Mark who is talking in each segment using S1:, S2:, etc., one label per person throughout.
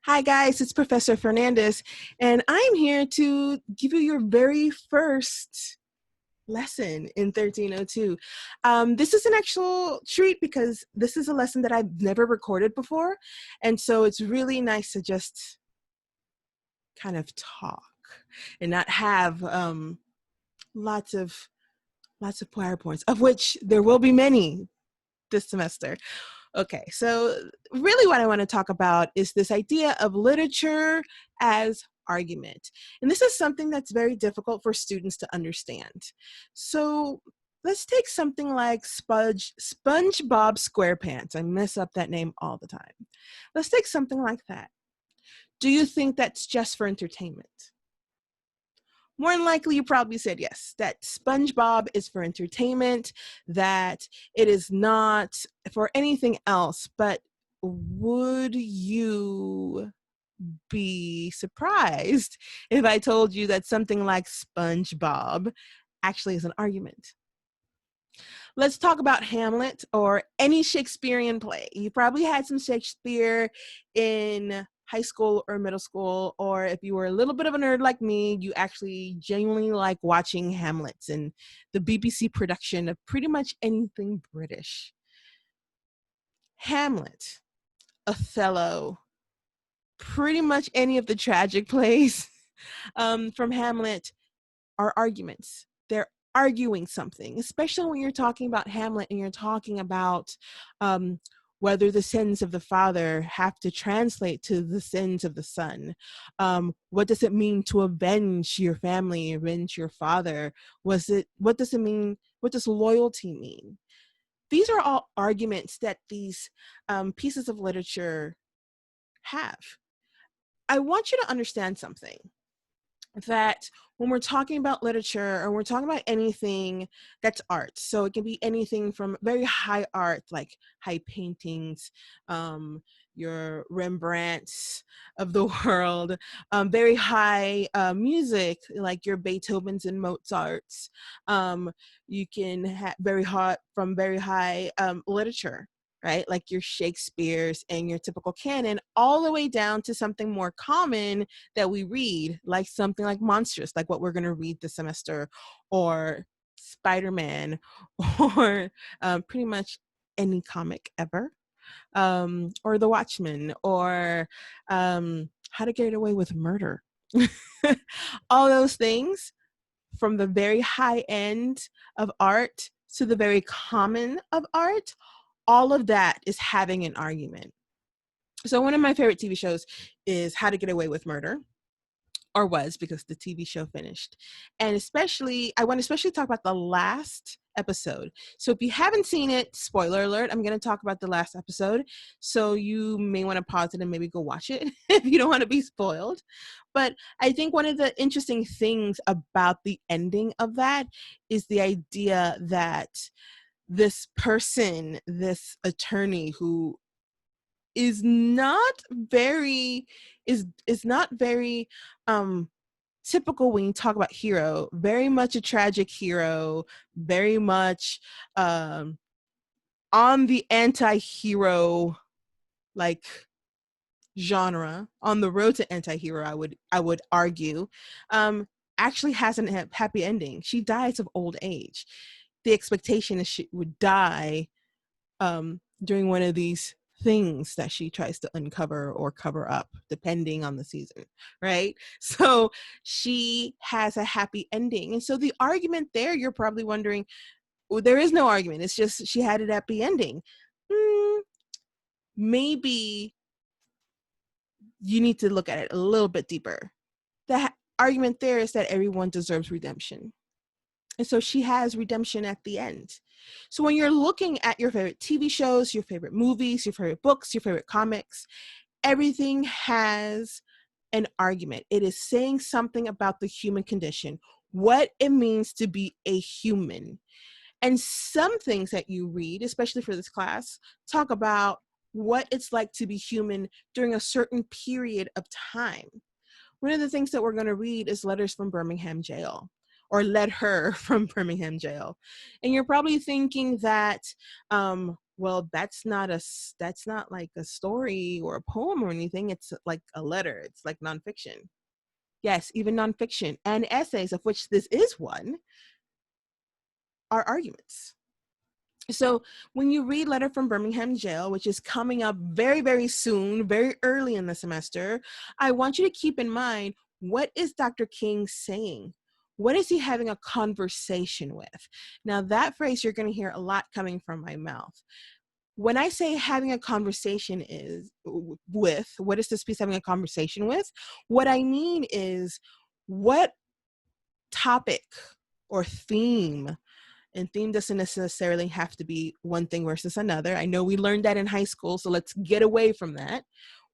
S1: Hi guys, it's Professor Fernandez, and I'm here to give you your very first lesson in 1302. This is an actual treat because this is a lesson that I've never recorded before, and so it's really nice to just kind of talk and not have lots of PowerPoints, of which there will be many this semester. Okay, so really what I want to talk about is this idea of literature as argument. And this is something that's very difficult for students to understand. So let's take something like SpongeBob SquarePants. I mess up that name all the time. Let's take something like that. Do you think that's just for entertainment? More than likely, you probably said yes, that SpongeBob is for entertainment, that it is not for anything else. But would you be surprised if I told you that something like SpongeBob actually is an argument? Let's talk about Hamlet or any Shakespearean play. You probably had some Shakespeare in high school or middle school, or if you were a little bit of a nerd like me, you actually genuinely like watching Hamlet and the BBC production of pretty much anything British. Hamlet, Othello, pretty much any of the tragic plays from Hamlet are arguments. They're arguing something, especially when you're talking about Hamlet and you're talking about whether the sins of the father have to translate to the sins of the son. What does it mean to avenge your family, avenge your father? What does it mean? What does loyalty mean? These are all arguments that these pieces of literature have. I want you to understand something, that when we're talking about literature or we're talking about anything that's art, so it can be anything from very high art like high paintings, your Rembrandts of the world, very high music like your Beethovens and Mozarts. You can have very high literature, right? Like your Shakespeare's and your typical canon, all the way down to something more common that we read, like something like Monstrous, like what we're going to read this semester, or Spider-Man, or pretty much any comic ever, or The Watchmen, or How to Get Away with Murder. All those things, from the very high end of art to the very common of art, all of that is having an argument. So one of my favorite TV shows is How to Get Away with Murder, or was, because the TV show finished. And I want to especially talk about the last episode. So if you haven't seen it, spoiler alert, I'm going to talk about the last episode. So you may want to pause it and maybe go watch it if you don't want to be spoiled. But I think one of the interesting things about the ending of that is the idea that this person, this attorney who is not very typical when you talk about hero, very much a tragic hero, very much on the anti-hero like genre, on the road to anti-hero, I would argue, actually has a happy ending. She dies of old age. The expectation is she would die during one of these things that she tries to uncover or cover up, depending on the season, right? So she has a happy ending. And so the argument there, you're probably wondering, well, there is no argument. It's just she had a happy ending. Maybe you need to look at it a little bit deeper. The argument there is that everyone deserves redemption. And so she has redemption at the end. So when you're looking at your favorite TV shows, your favorite movies, your favorite books, your favorite comics, everything has an argument. It is saying something about the human condition, what it means to be a human. And some things that you read, especially for this class, talk about what it's like to be human during a certain period of time. One of the things that we're going to read is Letters from Birmingham Jail, or Let Her from Birmingham Jail. And you're probably thinking that Well, that's not like a story or a poem or anything. It's like a letter. It's like nonfiction. Yes, even nonfiction and essays, of which this is one, are arguments. So when you read Letter from Birmingham Jail, which is coming up very, very soon, very early in the semester, I want you to keep in mind, what is Dr. King saying? What is he having a conversation with? Now, that phrase you're going to hear a lot coming from my mouth. When I say having a conversation is with, what is this piece having a conversation with? What I mean is, what topic or theme, and theme doesn't necessarily have to be one thing versus another. I know we learned that in high school, so let's get away from that.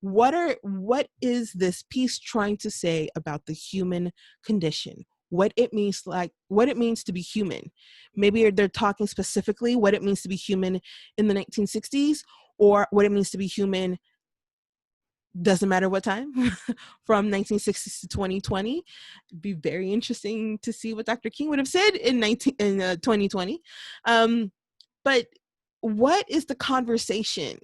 S1: What is this piece trying to say about the human condition? What it means to be human. Maybe they're talking specifically what it means to be human in the 1960s, or what it means to be human, doesn't matter what time, from 1960s to 2020. It'd be very interesting to see what Dr. King would have said in 2020. But what is the conversation?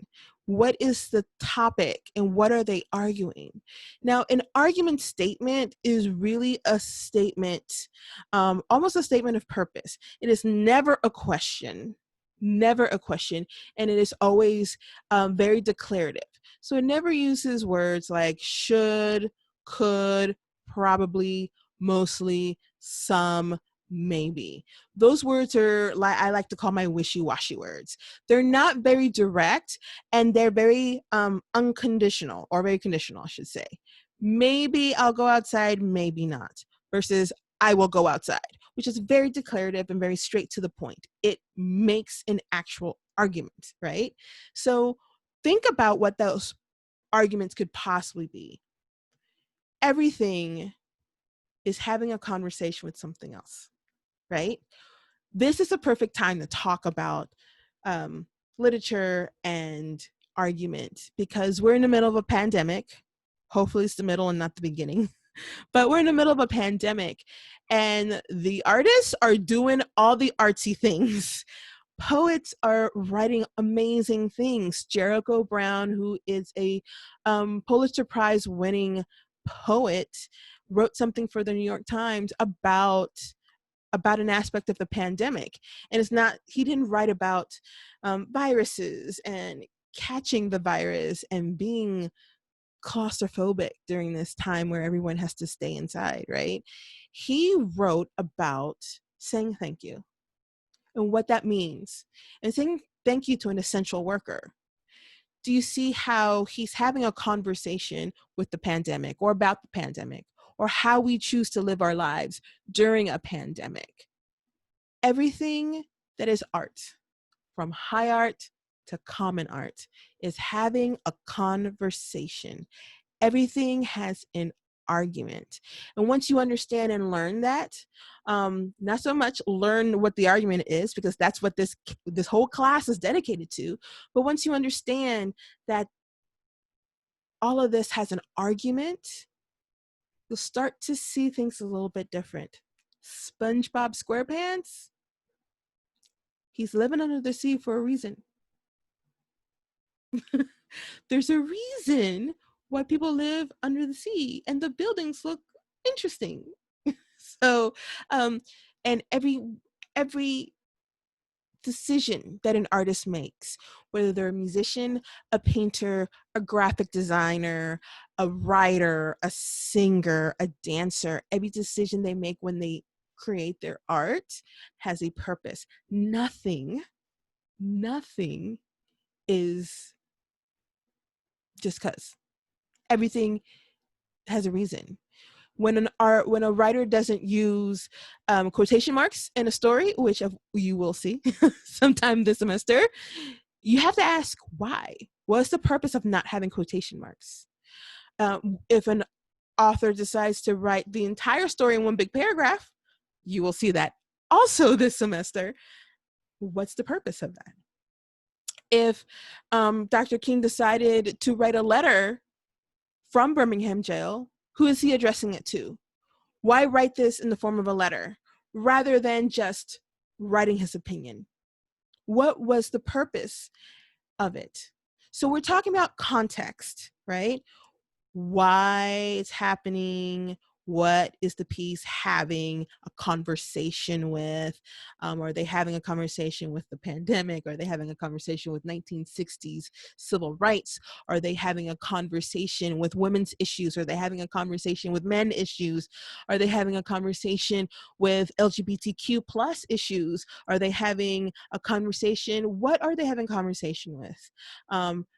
S1: What is the topic, and what are they arguing? Now, an argument statement is really a statement, almost a statement of purpose. It is never a question, never a question, and it is always very declarative. So it never uses words like should, could, probably, mostly, some, maybe. Those words are, like, I like to call my wishy-washy words. They're not very direct, and they're very unconditional, or very conditional, I should say. Maybe I'll go outside, maybe not, versus I will go outside, which is very declarative and very straight to the point. It makes an actual argument, right? So think about what those arguments could possibly be. Everything is having a conversation with something else, right? This is a perfect time to talk about literature and argument, because we're in the middle of a pandemic. Hopefully it's the middle and not the beginning. But we're in the middle of a pandemic, and the artists are doing all the artsy things. Poets are writing amazing things. Jericho Brown, who is a Pulitzer Prize winning poet, wrote something for the New York Times about an aspect of the pandemic. And it's not, he didn't write about viruses and catching the virus and being claustrophobic during this time where everyone has to stay inside, right? He wrote about saying thank you and what that means, and saying thank you to an essential worker. Do you see how he's having a conversation with the pandemic, or about the pandemic, or how we choose to live our lives during a pandemic? Everything that is art, from high art to common art, is having a conversation. Everything has an argument. And once you understand and learn that, not so much learn what the argument is, because that's what this whole class is dedicated to, but once you understand that all of this has an argument, you'll start to see things a little bit different. SpongeBob SquarePants, he's living under the sea for a reason. There's a reason why people live under the sea, and the buildings look interesting. So, and every decision that an artist makes, whether they're a musician, a painter, a graphic designer, a writer, a singer, a dancer, every decision they make when they create their art has a purpose. Nothing is just because. Everything has a reason. When a writer doesn't use quotation marks in a story, which you will see sometime this semester, you have to ask why. What's the purpose of not having quotation marks? If an author decides to write the entire story in one big paragraph, you will see that also this semester. What's the purpose of that? If Dr. King decided to write a letter from Birmingham Jail, who is he addressing it to? Why write this in the form of a letter rather than just writing his opinion? What was the purpose of it? So we're talking about context, right? Why it's happening, what is the piece having a conversation with? Are they having a conversation with the pandemic? Are they having a conversation with 1960s civil rights? Are they having a conversation with women's issues? Are they having a conversation with men issues? Are they having a conversation with LGBTQ plus issues? Are they having a conversation? What are they having conversation with?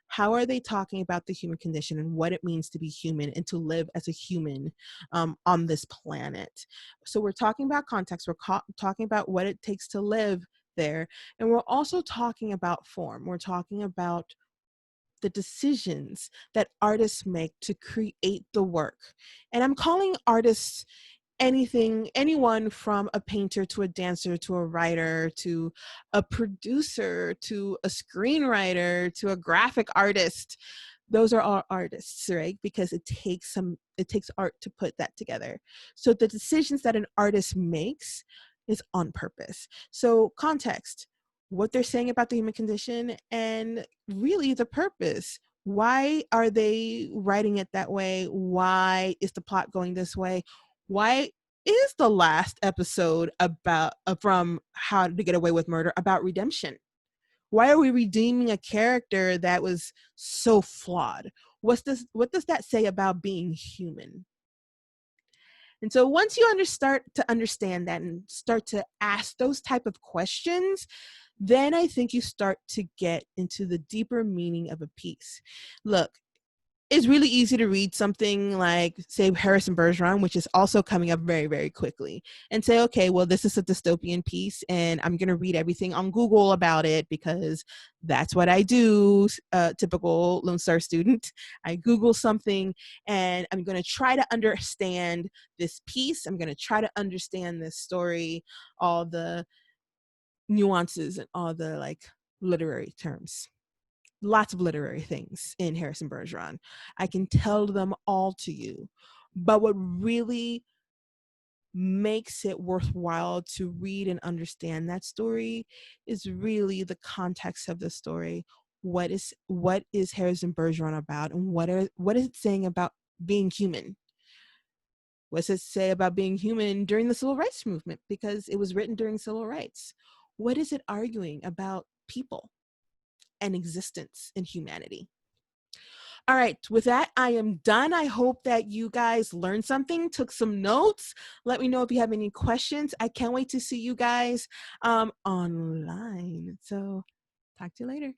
S1: How are they talking about the human condition and what it means to be human and to live as a human on this planet? So we're talking about context. We're talking about what it takes to live there. And we're also talking about form. We're talking about the decisions that artists make to create the work. And I'm calling artists anyone from a painter to a dancer to a writer to a producer to a screenwriter to a graphic artist. Those are all artists, right? Because it takes art to put that together. So the decisions that an artist makes is on purpose. So context, what they're saying about the human condition, and really the purpose. Why are they writing it that way? Why is the plot going this way? Why is the last episode about from How to Get Away with Murder about redemption? Why are we redeeming a character that was so flawed? What does that say about being human? And so once you start to understand that and start to ask those type of questions, then I think you start to get into the deeper meaning of a piece. Look, it's really easy to read something like, say, Harrison Bergeron, which is also coming up very, very quickly, and say, okay, well, this is a dystopian piece, and I'm going to read everything on Google about it because that's what I do, typical Lone Star student. I Google something, and I'm going to try to understand this piece. I'm going to try to understand this story, all the nuances and all the literary terms. Lots of literary things in Harrison Bergeron. I can tell them all to you. But what really makes it worthwhile to read and understand that story is really the context of the story. What is Harrison Bergeron about, and what is it saying about being human? What does it say about being human during the civil rights movement? Because it was written during civil rights. What is it arguing about people and existence and humanity? All right, with that, I am done. I hope that you guys learned something, took some notes. Let me know if you have any questions. I can't wait to see you guys online. So talk to you later.